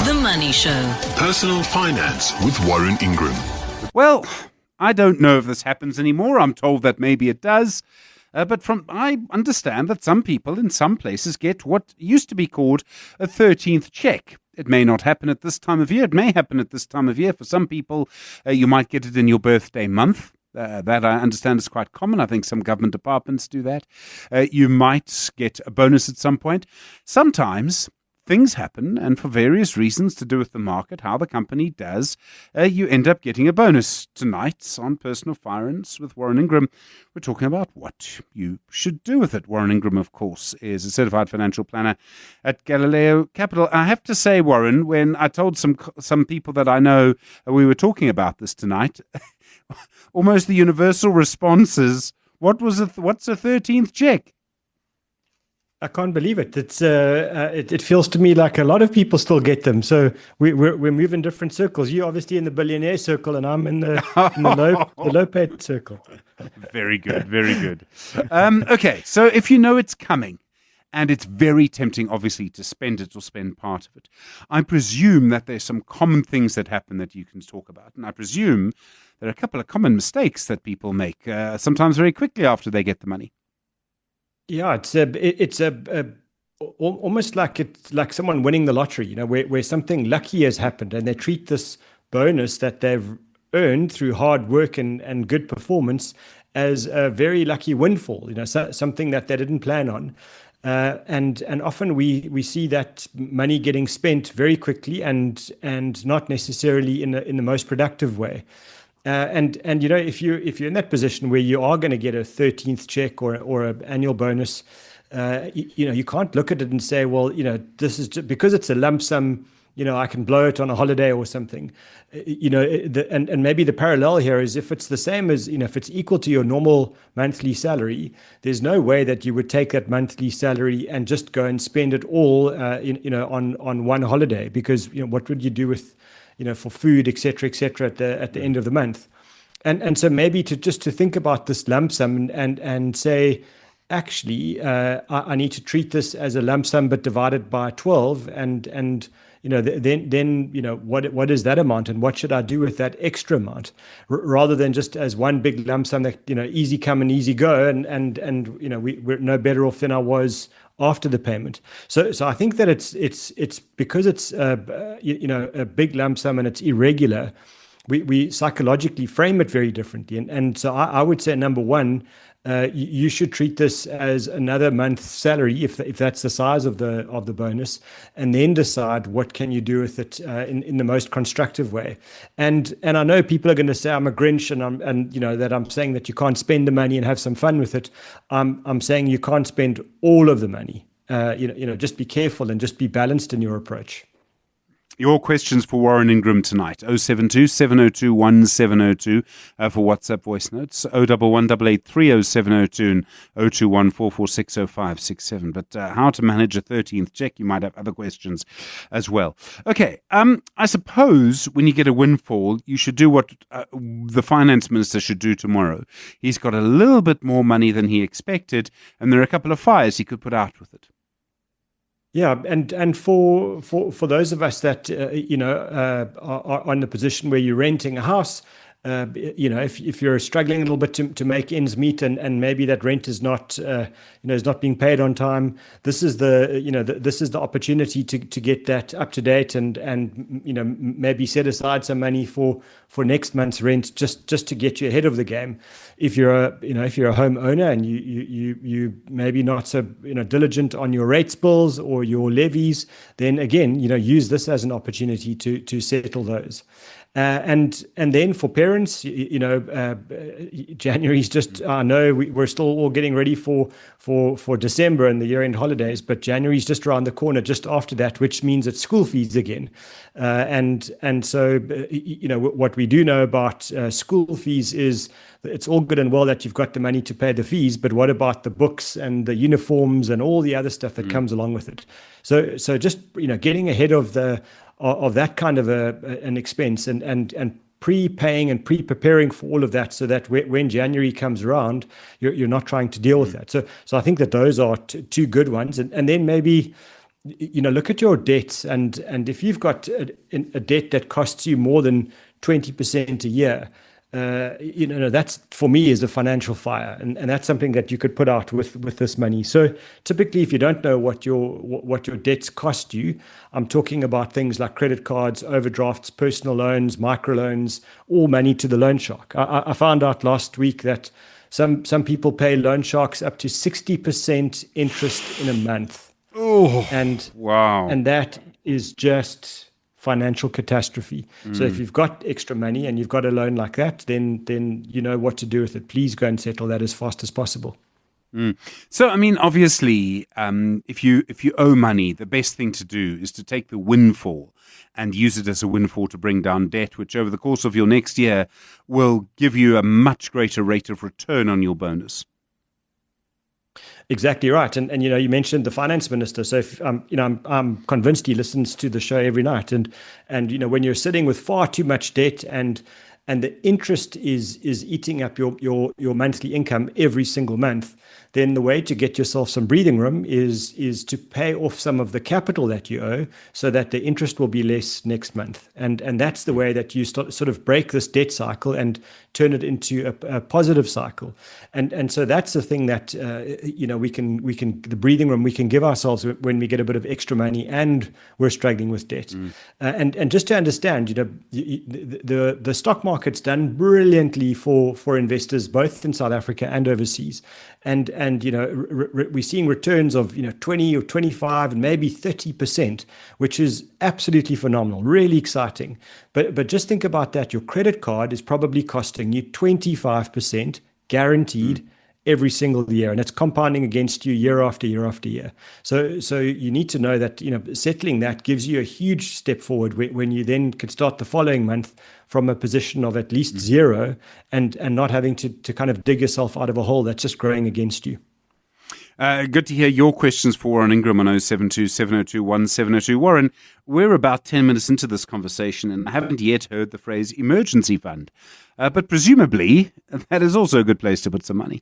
The Money Show. Personal Finance with Warren Ingram. Well, I don't know if this happens anymore. I'm told that maybe it does. But I understand that some people in some places get what used to be called a 13th check. It may not happen at this time of year. It may happen at this time of year. For some people, you might get it in your birthday month. That I understand is quite common. I think some government departments do that. You might get a bonus at some point. Sometimes things happen, and for various reasons to do with the market, how the company does, you end up getting a bonus. Tonight on Personal Finance with Warren Ingram, we're talking about what you should do with it. Warren Ingram, of course, is a certified financial planner at Galileo Capital. I have to say, Warren, when I told some people that I know we were talking about this tonight, almost the universal response is, what's a 13th check? I can't believe it. It feels to me like a lot of people still get them. So we move in different circles. You're obviously in the billionaire circle, and I'm in the low paid circle. Very good, very good. Okay, so if you know it's coming, and it's very tempting, obviously, to spend it or spend part of it, I presume that there's some common things that happen that you can talk about, and I presume there are a couple of common mistakes that people make, sometimes very quickly after they get the money. Yeah, it's almost like it's like someone winning the lottery, where something lucky has happened, and they treat this bonus that they've earned through hard work and good performance as a very lucky windfall, something that they didn't plan on. And often we see that money getting spent very quickly and not necessarily in the most productive way. And if you're in that position where you are going to get a 13th check or an annual bonus, you can't look at it and say, well, this is just, because it's a lump sum, I can blow it on a holiday or something. And maybe the parallel here is if it's the same as, if it's equal to your normal monthly salary, there's no way that you would take that monthly salary and just go and spend it all, on one holiday, because, what would you do with, for food, et cetera, at the end of the month. And so maybe to think about this lump sum and say, actually, I need to treat this as a lump sum, but divided by 12. And what is that amount, and what should I do with that extra amount, rather than just as one big lump sum that, easy come and easy go. And we're no better off than I was after the payment. So I think that it's because it's a big lump sum and it's irregular, we psychologically frame it very differently. And so I would say, number one, you should treat this as another month's salary if that's the size of the bonus, and then decide what can you do with it in the most constructive way. And I know people are going to say I'm a Grinch, and that I'm saying that you can't spend the money and have some fun with it. I'm saying you can't spend all of the money. Just be careful and just be balanced in your approach. Your questions for Warren Ingram tonight, 072-702-1702 for WhatsApp voice notes, 011-883-0702 and 021-446-0567. But how to manage a 13th check, you might have other questions as well. Okay, I suppose when you get a windfall, you should do what the finance minister should do tomorrow. He's got a little bit more money than he expected, and there are a couple of fires he could put out with it. Yeah, and for those of us that are in the position where you're renting a house, if you're struggling a little bit to make ends meet, and maybe that rent is not being paid on time, this is the opportunity to get that up to date and maybe set aside some money for next month's rent, just to get you ahead of the game. If you're a homeowner and you maybe not so diligent on your rates bills or your levies, then again use this as an opportunity to settle those. And then for parents, January's just, I know we're still all getting ready for December and the year-end holidays, but January's just around the corner, just after that, which means it's school fees again. And so, what we do know about school fees is it's all good and well that you've got the money to pay the fees, but what about the books and the uniforms and all the other stuff that comes along with it? So just, getting ahead of that kind of an expense and prepaying and pre-preparing for all of that, so that when January comes around, you're not trying to deal with that. So I think that those are two good ones, and then maybe look at your debts, and if you've got a debt that costs you more than 20% a year, that's for me is a financial fire, and that's something that you could put out with this money. So typically, if you don't know what your debts cost you, I'm talking about things like credit cards, overdrafts, personal loans, microloans, all money to the loan shark. I found out last week that some people pay loan sharks up to 60% interest in a month. Oh, and wow. And that is just financial catastrophe. So if you've got extra money and you've got a loan like that, then you know what to do with it. Please go and settle that as fast as possible. So, I mean, obviously, if you owe money, the best thing to do is to take the windfall and use it as a windfall to bring down debt, which over the course of your next year will give you a much greater rate of return on your bonus. Exactly right. And you mentioned the finance minister. So if, I'm convinced he listens to the show every night. And when you're sitting with far too much debt and the interest is eating up your monthly income every single month, then the way to get yourself some breathing room is to pay off some of the capital that you owe, so that the interest will be less next month. And that's the way that you sort of break this debt cycle and turn it into a positive cycle. And so that's the thing that we can the breathing room we can give ourselves when we get a bit of extra money and we're struggling with debt. And just to understand, the stock market's done brilliantly for investors both in South Africa and overseas. And we're seeing returns of 20 or 25 and maybe 30%, which is absolutely phenomenal, really exciting. But just think about that. Your credit card is probably costing you 25% guaranteed every single year, and it's compounding against you year after year after year. So you need to know that settling that gives you a huge step forward when you then can start the following month from a position of at least zero, and not having to kind of dig yourself out of a hole that's just growing against you. Good to hear your questions for Warren Ingram on 072 702 1702. Warren, we're about 10 minutes into this conversation and I haven't yet heard the phrase emergency fund. But presumably, that is also a good place to put some money.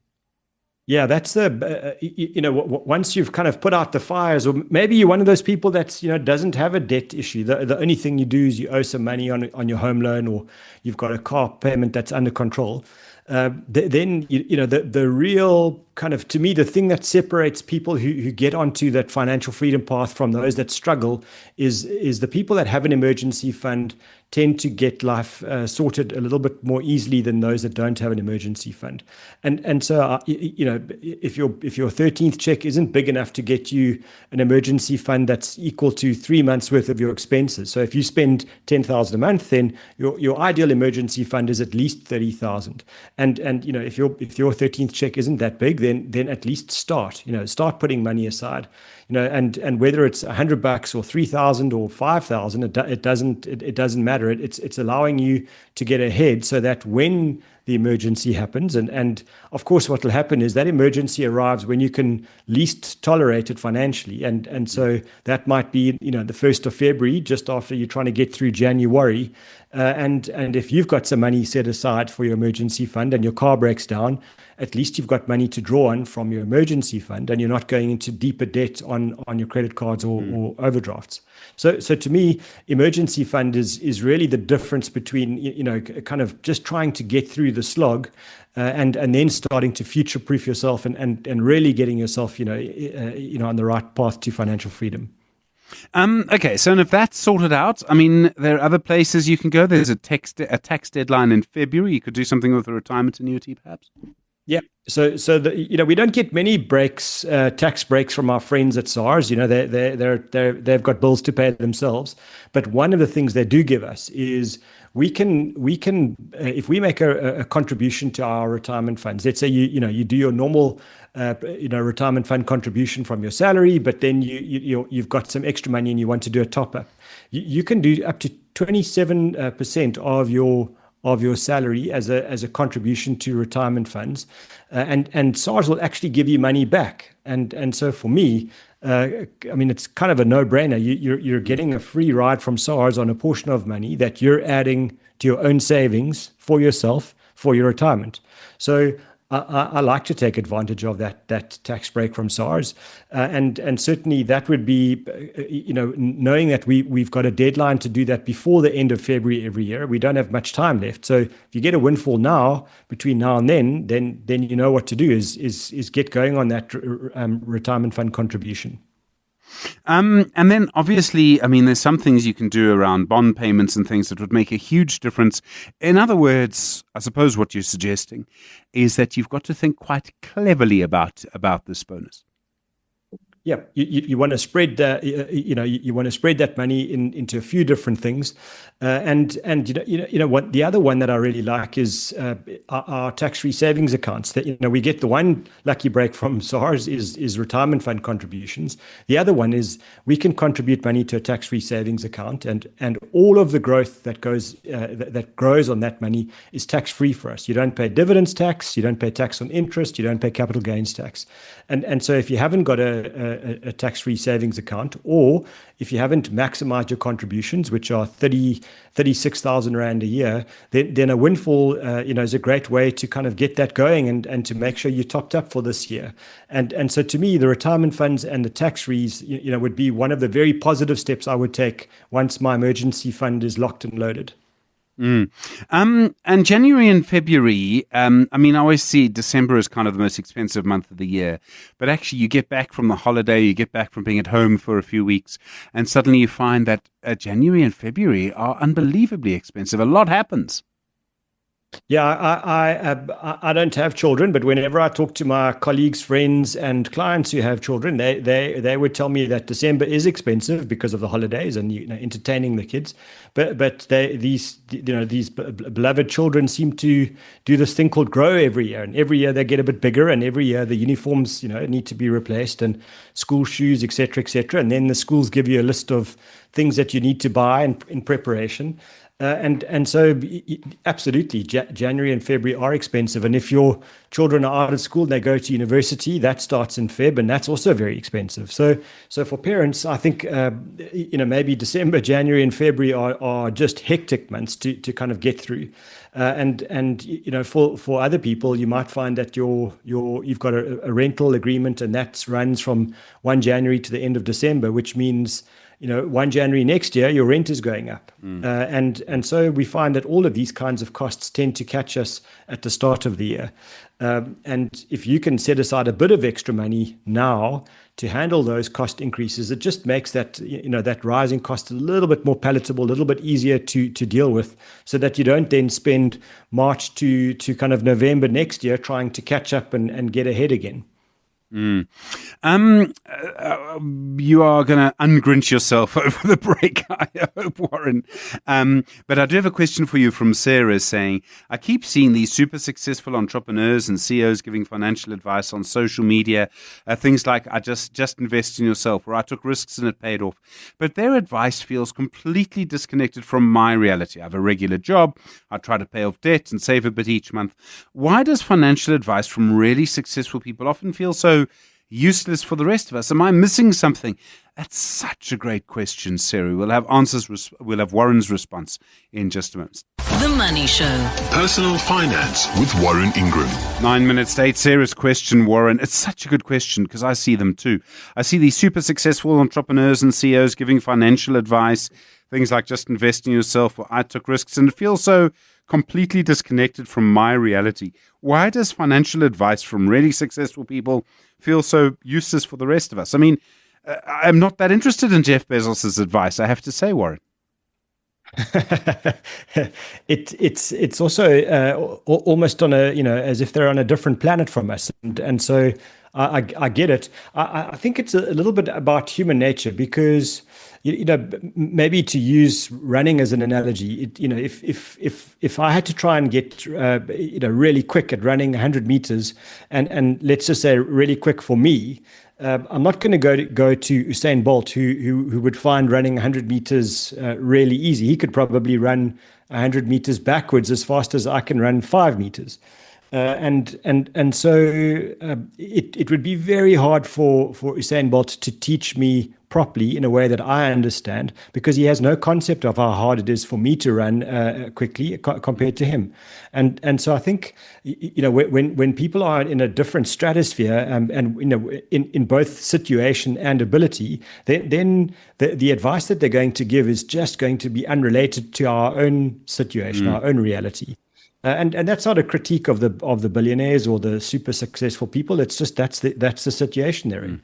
Yeah, that's once you've kind of put out the fires, or maybe you're one of those people that doesn't have a debt issue. The only thing you do is you owe some money on your home loan, or you've got a car payment that's under control. Then the real kind of, to me, the thing that separates people who get onto that financial freedom path from those that struggle is the people that have an emergency fund tend to get life sorted a little bit more easily than those that don't have an emergency fund. And so if your 13th check isn't big enough to get you an emergency fund that's equal to 3 months worth of your expenses. So if you spend 10,000 a month, then your ideal emergency fund is at least 30,000. And if your 13th check isn't that big, then at least start putting money aside. And whether it's $100 or 3,000 or 5,000, it doesn't matter. It's allowing you to get ahead so that when the emergency happens, and of course what will happen is that emergency arrives when you can least tolerate it financially, and so that might be the 1st of February, just after you're trying to get through January, and if you've got some money set aside for your emergency fund and your car breaks down, at least you've got money to draw on from your emergency fund, and you're not going into deeper debt on your credit cards or overdrafts. So to me, emergency fund is really the difference between kind of just trying to get through the slog, and then starting to future-proof yourself and really getting yourself on the right path to financial freedom. Okay, so if that's sorted out, I mean, there are other places you can go. There's a tax deadline in February. You could do something with a retirement annuity, perhaps. Yeah. So we don't get many breaks, tax breaks from our friends at SARS. They've got bills to pay themselves. But one of the things they do give us is we can if we make a contribution to our retirement funds. Let's say you do your normal retirement fund contribution from your salary, but then you've got some extra money and you want to do a top up. You can do up to 27% of your salary as a contribution to retirement funds, and SARS will actually give you money back. And so for me, it's kind of a no-brainer. You're getting a free ride from SARS on a portion of money that you're adding to your own savings for yourself for your retirement. So I like to take advantage of that tax break from SARS, and certainly that would be, knowing that we've got a deadline to do that before the end of February every year. We don't have much time left, so if you get a windfall now, between now and then you know what to do is get going on that retirement fund contribution. And then obviously, I mean, there's some things you can do around bond payments and things that would make a huge difference. In other words, I suppose what you're suggesting is that you've got to think quite cleverly about this bonus. Yeah, you want to spread you want to spread that money into a few different things, and what the other one that I really like is our tax-free savings accounts. That we get the one lucky break from SARS is retirement fund contributions. The other one is we can contribute money to a tax-free savings account, and all of the growth that grows on that money is tax-free for us. You don't pay dividends tax, you don't pay tax on interest, you don't pay capital gains tax, and so if you haven't got a tax-free savings account, or if you haven't maximized your contributions, which are 36,000 Rand a year, then a windfall, is a great way to kind of get that going and to make sure you're topped up for this year. And so to me, the retirement funds and the tax-frees, would be one of the very positive steps I would take once my emergency fund is locked and loaded. And January and February, I mean, I always see December as kind of the most expensive month of the year, but actually you get back from the holiday, you get back from being at home for a few weeks, and suddenly you find that January and February are unbelievably expensive. A lot happens. Yeah, I don't have children, but whenever I talk to my colleagues, friends, and clients who have children, they would tell me that December is expensive because of the holidays and entertaining the kids. But these beloved children seem to do this thing called grow every year, and every year they get a bit bigger, and every year the uniforms need to be replaced, and school shoes, etc., etc. And then the schools give you a list of things that you need to buy in preparation. And so absolutely, January and February are expensive. And if your children are out of school and they go to university, that starts in Feb, and that's also very expensive. So for parents, I think maybe December, January, and February are just hectic months to kind of get through. For other people, you might find that you've got a rental agreement, and that runs from 1 January to the end of December, which means 1 January next year, your rent is going up. And so we find that all of these kinds of costs tend to catch us at the start of the year. And if you can set aside a bit of extra money now to handle those cost increases, it just makes that, that rising cost a little bit more palatable, a little bit easier to deal with, so that you don't then spend March to kind of November next year trying to catch up and get ahead again. You are going to ungrinch yourself over the break, I hope, Warren. But I do have a question for you from Sarah saying, I keep seeing these super successful entrepreneurs and CEOs giving financial advice on social media, things like, I just invest in yourself, or I took risks and it paid off. But their advice feels completely disconnected from my reality. I have a regular job. I try to pay off debt and save a bit each month. Why does financial advice from really successful people often feel so useless for the rest of us? Am I missing something? That's such a great question, Sarah. We'll have answers. We'll have Warren's response in just a moment. The Money Show. Personal Finance with Warren Ingram. 9 minutes to 8. Sarah's question, Warren. It's such a good question because I see them too. I see these super successful entrepreneurs and CEOs giving financial advice, things like just invest in yourself, or I took risks, and it feels so completely disconnected from my reality. Why does financial advice from really successful people feel so useless for the rest of us? I mean, I'm not that interested in Jeff Bezos's advice, I have to say, Warren. It's also almost on a, as if they're on a different planet from us. And so I get it. I think it's a little bit about human nature because, maybe to use running as an analogy, if I had to try and get, really quick at running 100 meters and let's just say really quick for me, I'm not going to go to Usain Bolt, who would find running 100 meters really easy. He could probably run 100 meters backwards as fast as I can run 5 meters. And so it would be very hard for Usain Bolt to teach me properly in a way that I understand, because he has no concept of how hard it is for me to run quickly compared to him. And so I think, when people are in a different stratosphere, and in both situation and ability, then the advice that they're going to give is just going to be unrelated to our own situation, our own reality. And that's not a critique of the billionaires or the super successful people. It's just that's the situation they're in.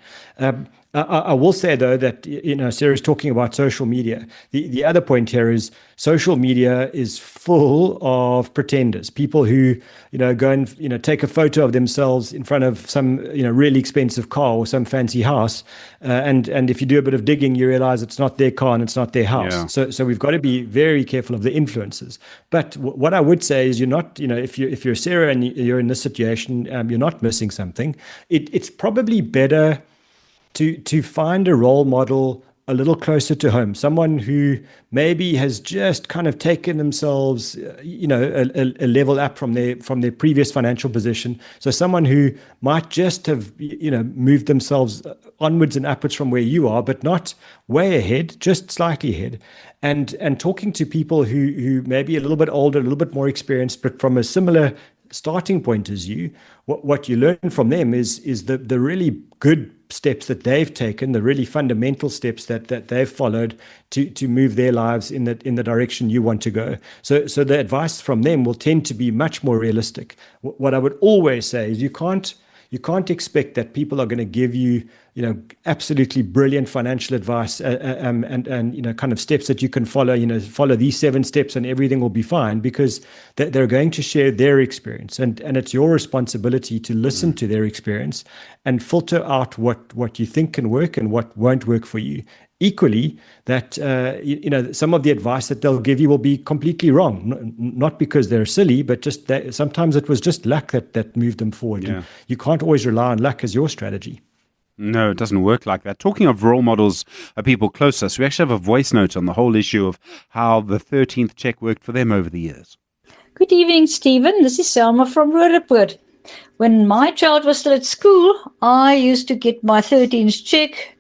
I will say, though, that Sarah's talking about social media. The other point here is social media is full of pretenders, people who go and take a photo of themselves in front of some really expensive car or some fancy house, and if you do a bit of digging, you realize it's not their car and it's not their house. Yeah. So we've got to be very careful of the influences. But what I would say is, you're not, if you're Sarah and you're in this situation, you're not missing something. It's probably better to find a role model a little closer to home, someone who maybe has just kind of taken themselves, a level up from their previous financial position. So someone who might just have, moved themselves onwards and upwards from where you are, but not way ahead, just slightly ahead. And talking to people who may be a little bit older, a little bit more experienced, but from a similar starting point as you, what you learn from them is the really good steps that they've taken, the really fundamental steps that they've followed to move their lives in the direction you want to go. So the advice from them will tend to be much more realistic. What I would always say is you can't expect that people are going to give you, absolutely brilliant financial advice and kind of steps that you can follow. Follow these 7 steps and everything will be fine, because they're going to share their experience, and it's your responsibility to listen to their experience and filter out what you think can work and what won't work for you. Equally, that some of the advice that they'll give you will be completely wrong, not because they're silly, but just that sometimes it was just luck that moved them forward. Yeah. You can't always rely on luck as your strategy. No, it doesn't work like that. Talking of role models, people close to us, we actually have a voice note on the whole issue of how the 13th check worked for them over the years. Good evening, Stephen. This is Selma from Roodepoort. When my child was still at school, I used to get my 13th check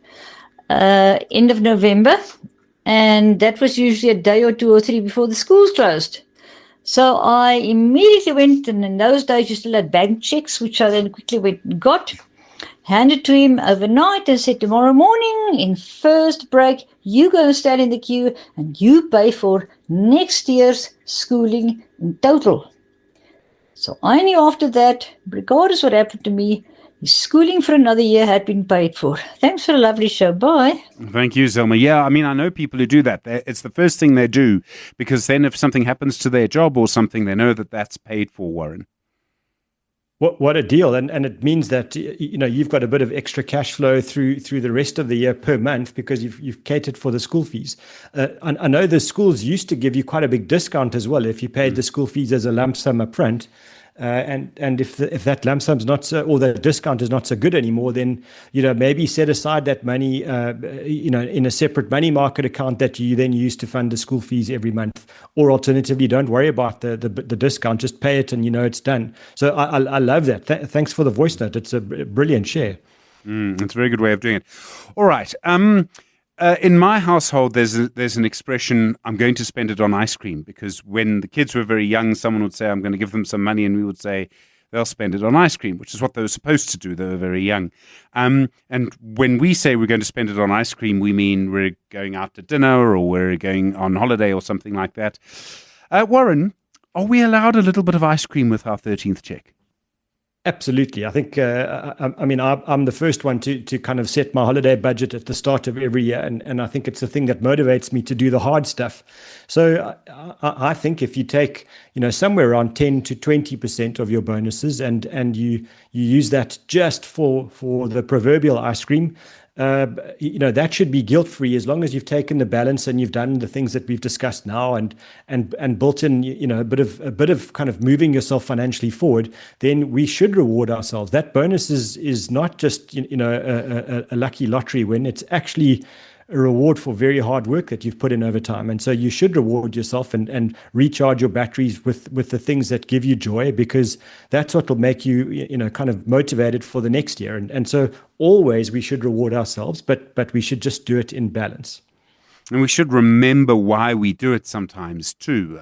end of November, and that was usually a day or 2 or 3 before the schools closed. So I immediately went, and in those days you still had bank checks, which I then quickly went and got, handed to him overnight and said, tomorrow morning in first break, you go and stand in the queue and you pay for next year's schooling in total. So I knew after that, regardless what happened to me, his schooling for another year had been paid for. Thanks for a lovely show. Bye. Thank you, Zelma. Yeah, I mean, I know people who do that. It's the first thing they do, because then if something happens to their job or something, they know that that's paid for, Warren. What a deal. And it means that you've got a bit of extra cash flow through the rest of the year per month, because you've catered for the school fees. I know the schools used to give you quite a big discount as well if you paid the school fees as a lump sum up front. And if that lump sum's not so, or the discount is not so good anymore, then maybe set aside that money in a separate money market account that you then use to fund the school fees every month. Or alternatively, don't worry about the discount, just pay it and it's done. So I love that. Thanks for the voice note. It's a brilliant share. It's a very good way of doing it. All right. In my household, there's an expression, I'm going to spend it on ice cream, because when the kids were very young, someone would say, I'm going to give them some money, and we would say, they'll spend it on ice cream, which is what they were supposed to do. They were very young. And when we say we're going to spend it on ice cream, we mean we're going out to dinner or we're going on holiday or something like that. Warren, are we allowed a little bit of ice cream with our 13th check? Absolutely. I think, I'm the first one to kind of set my holiday budget at the start of every year. And I think it's the thing that motivates me to do the hard stuff. So I think if you take, somewhere around 10 to 20% of your bonuses and you use that just for the proverbial ice cream, that should be guilt-free, as long as you've taken the balance and you've done the things that we've discussed now and built in, a bit of kind of moving yourself financially forward. Then we should reward ourselves. That bonus is not just a lucky lottery win. It's actually a reward for very hard work that you've put in over time. And so you should reward yourself and recharge your batteries with the things that give you joy, because that's what will make you, kind of motivated for the next year. And so always we should reward ourselves, but we should just do it in balance. And we should remember why we do it sometimes too.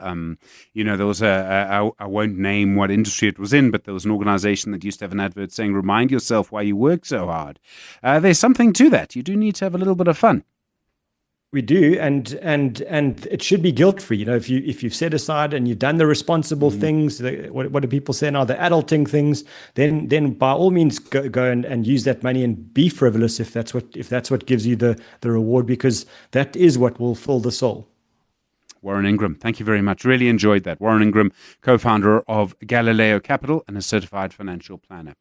There was I won't name what industry it was in, but there was an organization that used to have an advert saying, remind yourself why you work so hard. There's something to that. You do need to have a little bit of fun. We do, and it should be guilt-free. If you've set aside and you've done the responsible things, what do people say now? The adulting things. Then by all means go and use that money and be frivolous if that's what gives you the reward, because that is what will fill the soul. Warren Ingram, thank you very much. Really enjoyed that. Warren Ingram, co-founder of Galileo Capital and a certified financial planner.